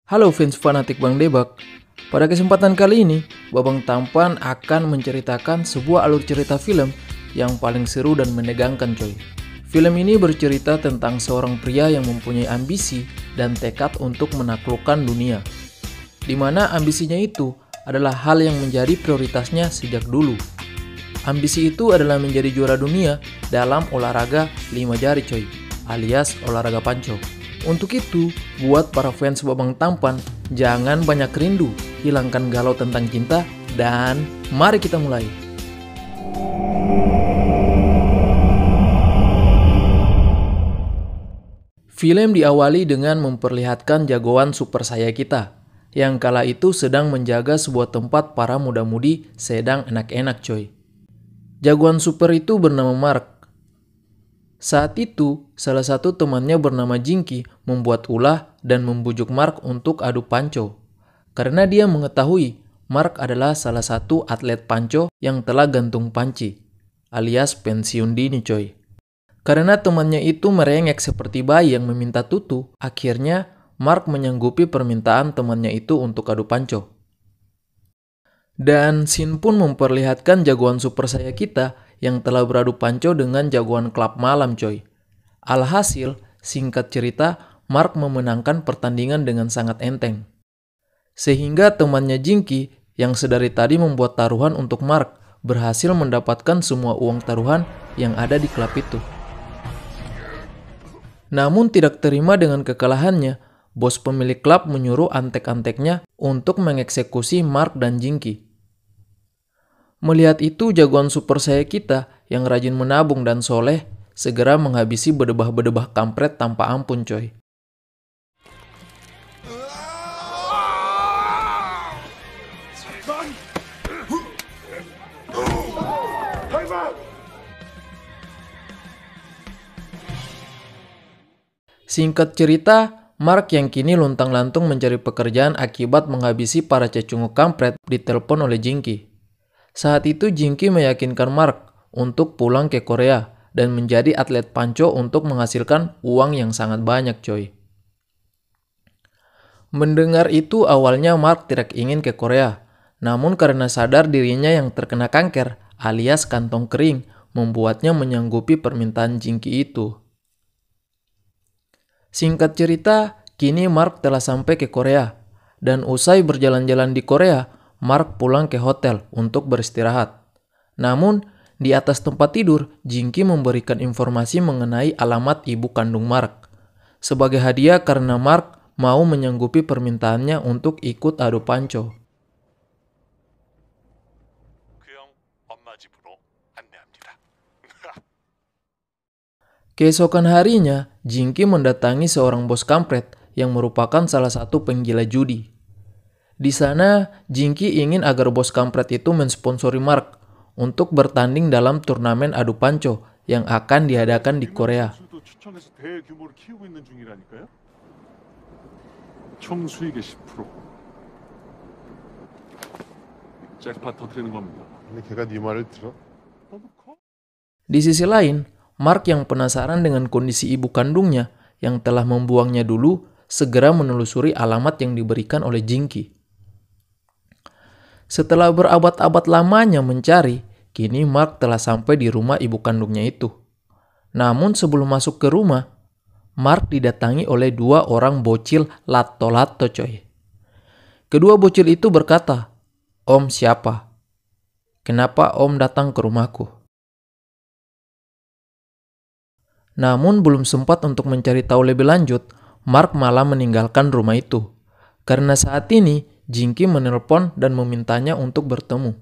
Halo fans fanatik Bang Debak. Pada kesempatan kali ini, Babang Tampan akan menceritakan sebuah alur cerita film yang paling seru dan menegangkan coy. Film ini bercerita tentang seorang pria yang mempunyai ambisi dan tekad untuk menaklukkan dunia. Di mana ambisinya itu adalah hal yang menjadi prioritasnya sejak dulu. Ambisi itu adalah menjadi juara dunia dalam olahraga 5 jari coy, alias olahraga panco. Untuk itu, buat para fans Babang Tampan, jangan banyak rindu, hilangkan galau tentang cinta, dan mari kita mulai. Film diawali dengan memperlihatkan jagoan super saya kita, yang kala itu sedang menjaga sebuah tempat para muda-mudi sedang enak-enak coy. Jagoan super itu bernama Mark. Saat itu, salah satu temannya bernama Jinky membuat ulah dan membujuk Mark untuk adu panco. Karena dia mengetahui Mark adalah salah satu atlet panco yang telah gantung panci, alias pensiun dini coy. Karena temannya itu merengek seperti bayi yang meminta tutu, akhirnya Mark menyanggupi permintaan temannya itu untuk adu panco. Dan scene pun memperlihatkan jagoan super saya kita yang telah beradu panco dengan jagoan klub malam coy. Alhasil, singkat cerita, Mark memenangkan pertandingan dengan sangat enteng. Sehingga temannya Jinky yang sedari tadi membuat taruhan untuk Mark berhasil mendapatkan semua uang taruhan yang ada di klub itu. Namun tidak terima dengan kekalahannya, bos pemilik klub menyuruh antek-anteknya untuk mengeksekusi Mark dan Jinky. Melihat itu, jagoan super saya kita yang rajin menabung dan soleh segera menghabisi bedebah-bedebah kampret tanpa ampun coy. Singkat cerita, Mark yang kini luntang-lantung mencari pekerjaan akibat menghabisi para cecungu kampret ditelepon oleh Jinky. Saat itu Jinky meyakinkan Mark untuk pulang ke Korea dan menjadi atlet panco untuk menghasilkan uang yang sangat banyak coy. Mendengar itu awalnya Mark tidak ingin ke Korea, namun karena sadar dirinya yang terkena kanker alias kantong kering membuatnya menyanggupi permintaan Jinky itu. Singkat cerita, kini Mark telah sampai ke Korea dan usai berjalan-jalan di Korea, Mark pulang ke hotel untuk beristirahat. Namun, di atas tempat tidur, Jinky memberikan informasi mengenai alamat ibu kandung Mark. Sebagai hadiah karena Mark mau menyanggupi permintaannya untuk ikut adu panco. Keesokan harinya, Jinky mendatangi seorang bos kampret yang merupakan salah satu penggila judi. Di sana, Jinky ingin agar bos kampret itu mensponsori Mark untuk bertanding dalam turnamen adu panco yang akan diadakan di Korea. Di sisi lain, Mark yang penasaran dengan kondisi ibu kandungnya yang telah membuangnya dulu segera menelusuri alamat yang diberikan oleh Jinky. Setelah berabad-abad lamanya mencari, kini Mark telah sampai di rumah ibu kandungnya itu. Namun sebelum masuk ke rumah, Mark didatangi oleh dua orang bocil lato-lato coy. Kedua bocil itu berkata, "Om siapa? Kenapa Om datang ke rumahku?" Namun belum sempat untuk mencari tahu lebih lanjut, Mark malah meninggalkan rumah itu. Karena saat ini, Jinky menelpon dan memintanya untuk bertemu.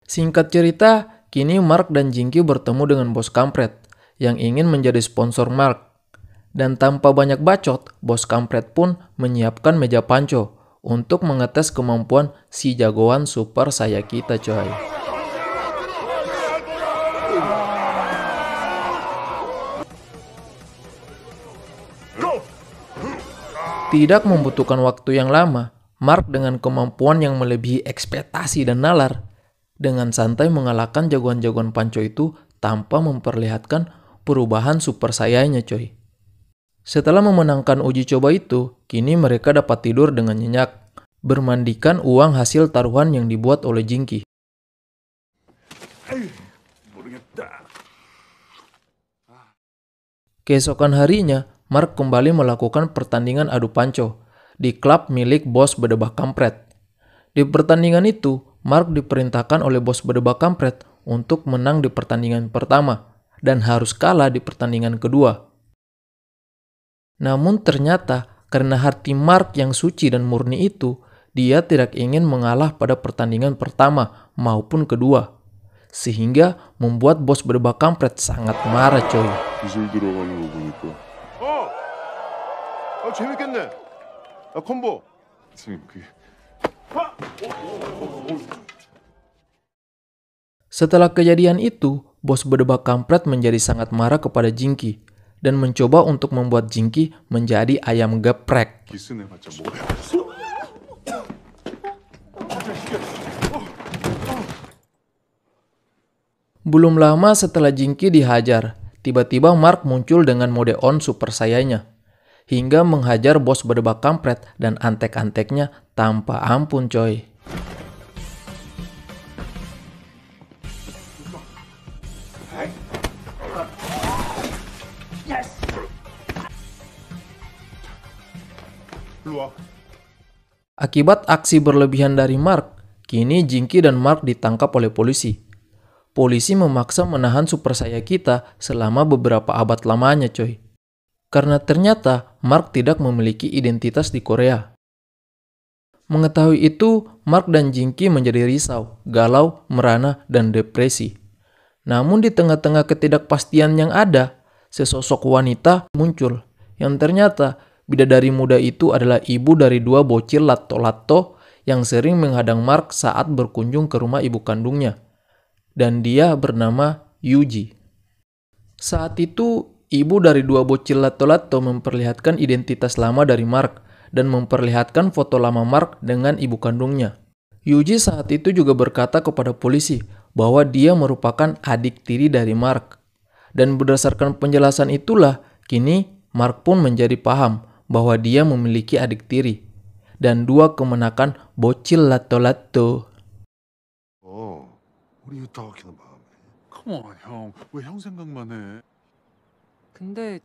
Singkat cerita, kini Mark dan Jinky bertemu dengan bos kampret yang ingin menjadi sponsor Mark. Dan tanpa banyak bacot, bos kampret pun menyiapkan meja panco untuk mengetes kemampuan si jagoan super saya kita coy. Tidak membutuhkan waktu yang lama, Mark dengan kemampuan yang melebihi ekspektasi dan nalar, dengan santai mengalahkan jagoan-jagoan panco itu tanpa memperlihatkan perubahan super sayanya coy. Setelah memenangkan uji coba itu, kini mereka dapat tidur dengan nyenyak, bermandikan uang hasil taruhan yang dibuat oleh Jinky. Keesokan harinya, Mark kembali melakukan pertandingan adu panco di klub milik bos bedebah kampret. Di pertandingan itu, Mark diperintahkan oleh bos bedebah kampret untuk menang di pertandingan pertama dan harus kalah di pertandingan kedua. Namun ternyata karena hati Mark yang suci dan murni itu, dia tidak ingin mengalah pada pertandingan pertama maupun kedua. Sehingga membuat bos bedebah kampret sangat marah coy. 기술 들어가는 거 보니까 재밌겠네. 콤보. 선생님 그게 Setelah kejadian itu, bos bedebah kampret menjadi sangat marah kepada Jinky dan mencoba untuk membuat Jinky menjadi ayam geprek. 기스 내봤자 뭐야. Belum lama setelah Jinky dihajar, tiba-tiba Mark muncul dengan mode on super sayanya, hingga menghajar bos bedebah kampret dan antek-anteknya tanpa ampun coy. Akibat aksi berlebihan dari Mark, kini Jinky dan Mark ditangkap oleh polisi. Polisi memaksa menahan super saya kita selama beberapa abad lamanya coy. Karena ternyata Mark tidak memiliki identitas di Korea. Mengetahui itu, Mark dan Jinky menjadi risau, galau, merana, dan depresi. Namun di tengah-tengah ketidakpastian yang ada, sesosok wanita muncul yang ternyata bidadari muda itu adalah ibu dari dua bocil lato-lato yang sering menghadang Mark saat berkunjung ke rumah ibu kandungnya. Dan dia bernama Yuji. Saat itu, ibu dari dua bocil lato-lato memperlihatkan identitas lama dari Mark dan memperlihatkan foto lama Mark dengan ibu kandungnya. Yuji saat itu juga berkata kepada polisi bahwa dia merupakan adik tiri dari Mark. Dan berdasarkan penjelasan itulah, kini Mark pun menjadi paham bahwa dia memiliki adik tiri dan dua kemenakan bocil lato-lato. 우리 유타와키는 마음에. Come on, 형. 왜 형 생각만 해? 근데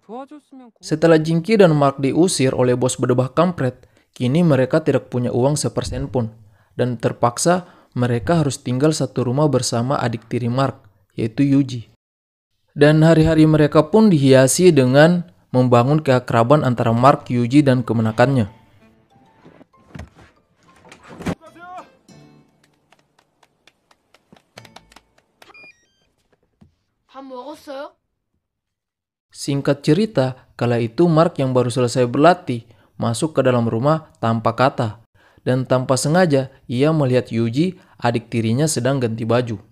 도와줬으면 Setelah Jinky dan Mark diusir oleh bos bedebah kampret, kini mereka tidak punya uang sepersen pun. Dan terpaksa mereka harus tinggal satu rumah bersama adik tiri Mark, yaitu Yuji. Dan hari-hari mereka pun dihiasi dengan membangun keakraban antara Mark, Yuji, dan kemenakannya. 밥 먹었어요? Singkat cerita, kala itu Mark yang baru selesai berlatih masuk ke dalam rumah tanpa kata. Dan tanpa sengaja ia melihat Yuji, adik tirinya sedang ganti baju.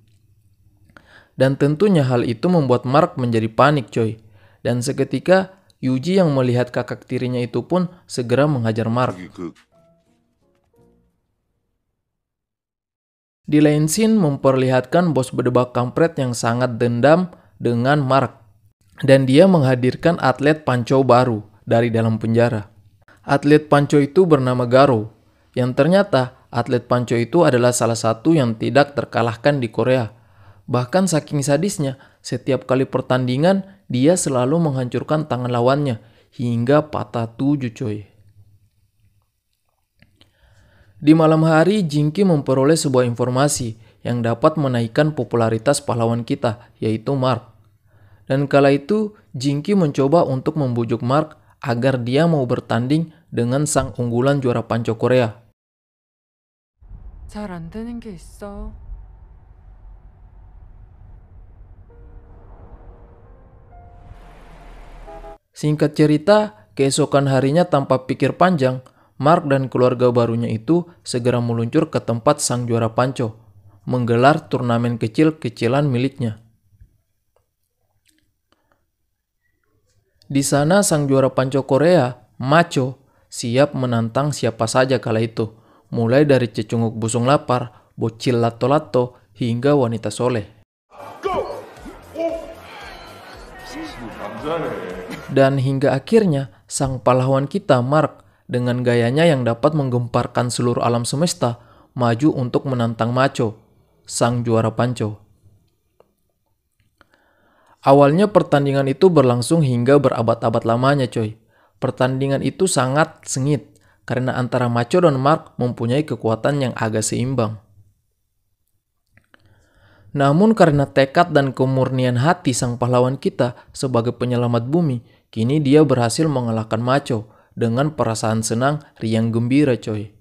Dan tentunya hal itu membuat Mark menjadi panik coy. Dan seketika Yuji yang melihat kakak tirinya itu pun segera menghajar Mark. Di lain scene memperlihatkan bos bedebah kampret yang sangat dendam dengan Mark. Dan dia menghadirkan atlet panco baru dari dalam penjara. Atlet panco itu bernama Garo. Yang ternyata atlet panco itu adalah salah satu yang tidak terkalahkan di Korea. Bahkan saking sadisnya, setiap kali pertandingan dia selalu menghancurkan tangan lawannya hingga patah 7 coy. Di malam hari, Jinky memperoleh sebuah informasi yang dapat menaikkan popularitas pahlawan kita, yaitu Mark. Dan kala itu, Jinky mencoba untuk membujuk Mark agar dia mau bertanding dengan sang unggulan juara panco Korea. 잘 안 되는 게 있어. Singkat cerita, keesokan harinya tanpa pikir panjang, Mark dan keluarga barunya itu segera meluncur ke tempat sang juara panco, menggelar turnamen kecil-kecilan miliknya. Di sana sang juara panco Korea, Macho, siap menantang siapa saja kala itu, mulai dari cecunguk busung lapar, bocil lato-lato, hingga wanita soleh. Dan hingga akhirnya sang pahlawan kita Mark dengan gayanya yang dapat menggemparkan seluruh alam semesta maju untuk menantang Macho, sang juara panco. Awalnya pertandingan itu berlangsung hingga berabad-abad lamanya coy. Pertandingan itu sangat sengit karena antara Macho dan Mark mempunyai kekuatan yang agak seimbang. Namun karena tekad dan kemurnian hati sang pahlawan kita sebagai penyelamat bumi, kini dia berhasil mengalahkan Macho dengan perasaan senang riang gembira coy.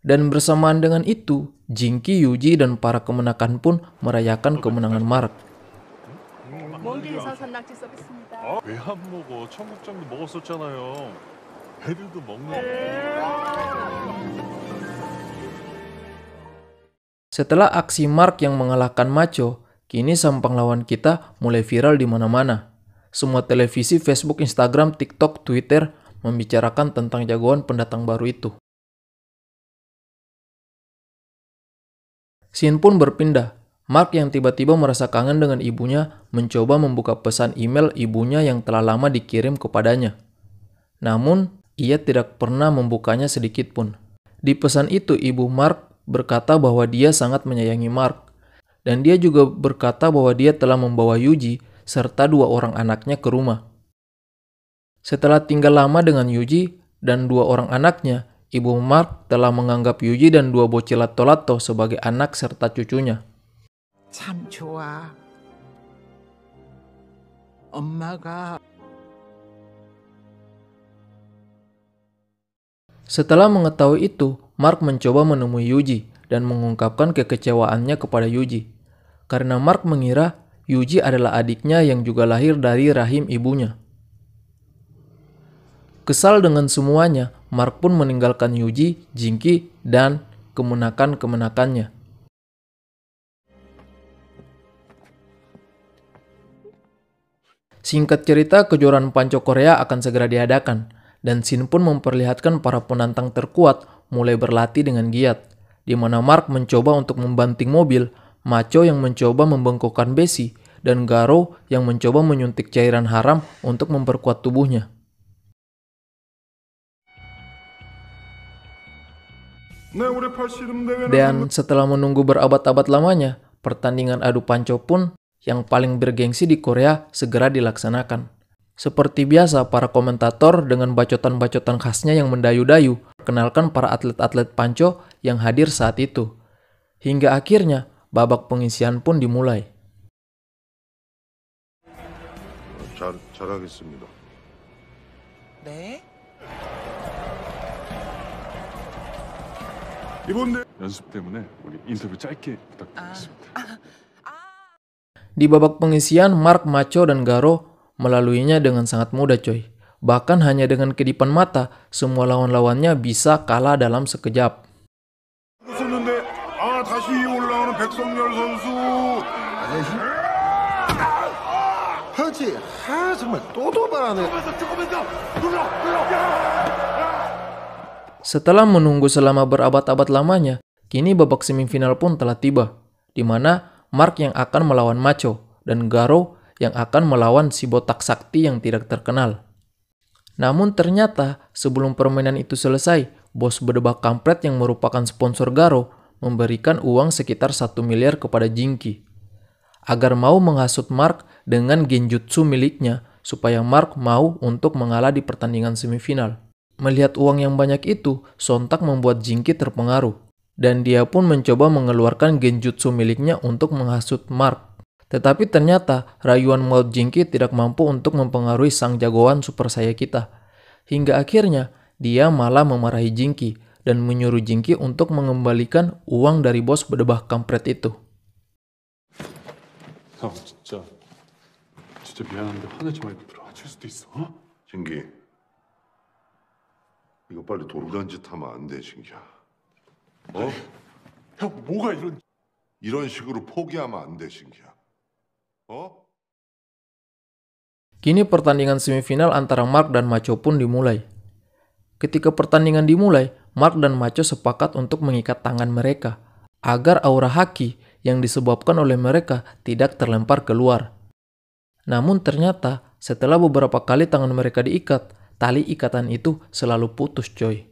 Dan bersamaan dengan itu, Jinky, Yuji, dan para kemenakan pun merayakan kemenangan Mark. 먼 길에서 산낙지 서비스입니다. 왜 안 먹어? 청국장도 먹었었잖아요. 애들도 먹는. Setelah aksi Mark yang mengalahkan Macho, kini sang pahlawan kita mulai viral di mana-mana. Semua televisi, Facebook, Instagram, TikTok, Twitter membicarakan tentang jagoan pendatang baru itu. Scene pun berpindah. Mark yang tiba-tiba merasa kangen dengan ibunya mencoba membuka pesan email ibunya yang telah lama dikirim kepadanya. Namun, ia tidak pernah membukanya sedikit pun. Di pesan itu, ibu Mark berkata bahwa dia sangat menyayangi Mark. Dan dia juga berkata bahwa dia telah membawa Yuji serta 2 orang anaknya ke rumah. Setelah tinggal lama dengan Yuji dan 2 orang anaknya, ibu Mark telah menganggap Yuji dan 2 bocil lato-lato sebagai anak serta cucunya. 참 좋아. 엄마가 Setelah mengetahui itu, Mark mencoba menemui Yuji dan mengungkapkan kekecewaannya kepada Yuji. Karena Mark mengira Yuji adalah adiknya yang juga lahir dari rahim ibunya. Kesal dengan semuanya, Mark pun meninggalkan Yuji, Jinky, dan kemenakan-kemenakannya. Singkat cerita, kejuaraan panco Korea akan segera diadakan, dan scene pun memperlihatkan para penantang terkuat mulai berlatih dengan giat, di mana Mark mencoba untuk membanting mobil, Macho yang mencoba membengkokkan besi, dan Garo yang mencoba menyuntik cairan haram untuk memperkuat tubuhnya. Dan setelah menunggu berabad-abad lamanya, pertandingan adu panco pun yang paling bergengsi di Korea segera dilaksanakan. Seperti biasa, para komentator dengan bacotan-bacotan khasnya yang mendayu-dayu perkenalkan para atlet-atlet panco yang hadir saat itu. Hingga akhirnya, babak pengisian pun dimulai. 잘하겠습니다. 네. 이번 연습 때문에 우리 인터뷰 짧게 부탁드리겠습니다. Di babak pengisian, Mark, Macho, dan Garo melaluinya dengan sangat mudah coy. Bahkan hanya dengan kedipan mata, semua lawan-lawannya bisa kalah dalam sekejap. 웃었는데 다시 올라오는 백성열 선수. 그렇지. 정말 또 도발하네. Setelah menunggu selama berabad-abad lamanya, kini babak semifinal pun telah tiba, di mana Mark yang akan melawan Macho, dan Garo yang akan melawan si botak sakti yang tidak terkenal. Namun ternyata sebelum permainan itu selesai, bos berdebak kampret yang merupakan sponsor Garo memberikan uang sekitar 1 miliar kepada Jinky agar mau menghasut Mark dengan genjutsu miliknya supaya Mark mau untuk mengalah di pertandingan semifinal. Melihat uang yang banyak itu, sontak membuat Jinky terpengaruh. Dan dia pun mencoba mengeluarkan genjutsu miliknya untuk menghasut Mark. Tetapi ternyata rayuan maut Jinky tidak mampu untuk mempengaruhi sang jagoan super saya kita. Hingga akhirnya dia malah memarahi Jinky dan menyuruh Jinky untuk mengembalikan uang dari bos berdebah kampret itu. 형 진짜 미안한데 화내지 말고 들어와줄 수도 있어. 어? 진기, 이거 빨리 돌간 짓 하면 안 돼, 진기야. 형 뭐가 이런 식으로 포기하면 안 돼, 진기야. Kini pertandingan semifinal antara Mark dan Macho pun dimulai. Ketika pertandingan dimulai, Mark dan Macho sepakat untuk mengikat tangan mereka agar aura haki yang disebabkan oleh mereka tidak terlempar keluar. Namun ternyata setelah beberapa kali tangan mereka diikat, tali ikatan itu selalu putus coy.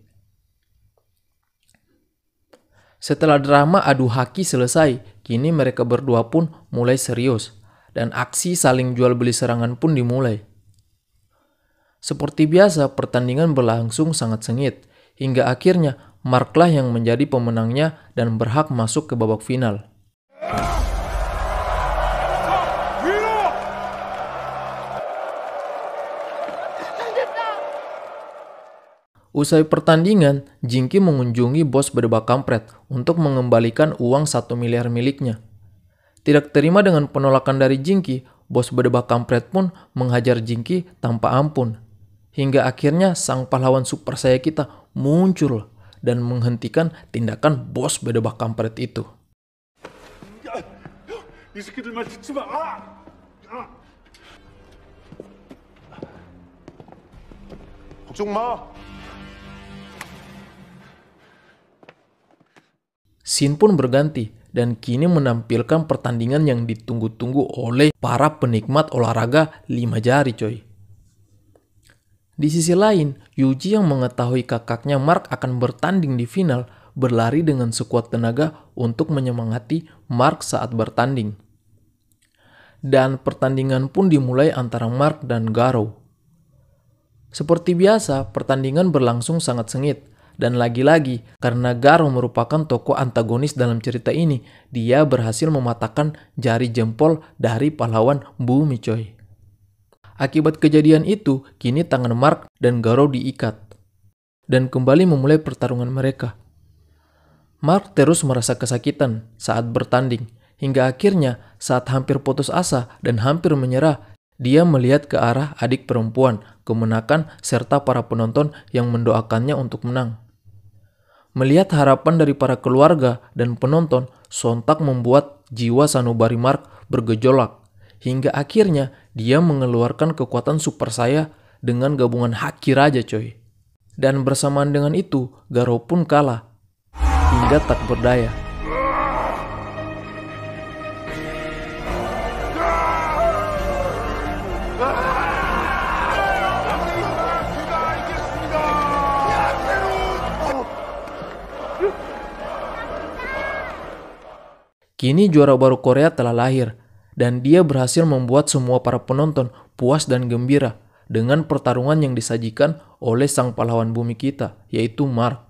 Setelah drama adu haki selesai, kini mereka berdua pun mulai serius dan aksi saling jual beli serangan pun dimulai. Seperti biasa, pertandingan berlangsung sangat sengit hingga akhirnya Mark lah yang menjadi pemenangnya dan berhak masuk ke babak final. Usai pertandingan, Jinky mengunjungi bos berdebak kampret untuk mengembalikan uang 1 miliar miliknya. Tidak terima dengan penolakan dari Jinky, bos berdebak kampret pun menghajar Jinky tanpa ampun. Hingga akhirnya sang pahlawan super saya kita muncul dan menghentikan tindakan bos berdebak kampret itu. 이 새끼들만 듣지 마. 걱정 마. Scene pun berganti dan kini menampilkan pertandingan yang ditunggu-tunggu oleh para penikmat olahraga 5 jari coy. Di sisi lain, Yuji yang mengetahui kakaknya Mark akan bertanding di final berlari dengan sekuat tenaga untuk menyemangati Mark saat bertanding. Dan pertandingan pun dimulai antara Mark dan Garou. Seperti biasa, pertandingan berlangsung sangat sengit. Dan lagi-lagi, karena Garou merupakan tokoh antagonis dalam cerita ini, dia berhasil mematahkan jari jempol dari pahlawan bumi coy. Akibat kejadian itu, kini tangan Mark dan Garou diikat. Dan kembali memulai pertarungan mereka. Mark terus merasa kesakitan saat bertanding, hingga akhirnya saat hampir putus asa dan hampir menyerah, dia melihat ke arah adik perempuan, kemenakan, serta para penonton yang mendoakannya untuk menang. Melihat harapan dari para keluarga dan penonton sontak membuat jiwa sanubari Mark bergejolak. Hingga akhirnya dia mengeluarkan kekuatan super saya dengan gabungan haki raja coy. Dan bersamaan dengan itu Garou pun kalah hingga tak berdaya. Kini juara baru Korea telah lahir, dan dia berhasil membuat semua para penonton puas dan gembira dengan pertarungan yang disajikan oleh sang pahlawan bumi kita, yaitu Mark.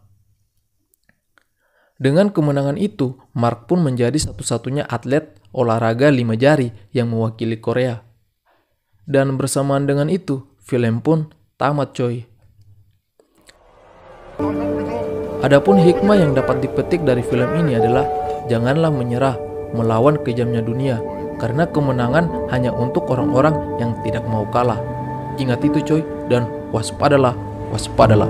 Dengan kemenangan itu, Mark pun menjadi satu-satunya atlet olahraga 5 jari yang mewakili Korea. Dan bersamaan dengan itu, film pun tamat coy. Adapun hikmah yang dapat dipetik dari film ini adalah janganlah menyerah melawan kejamnya dunia, karena kemenangan hanya untuk orang-orang yang tidak mau kalah. Ingat itu coy, dan waspadalah, waspadalah.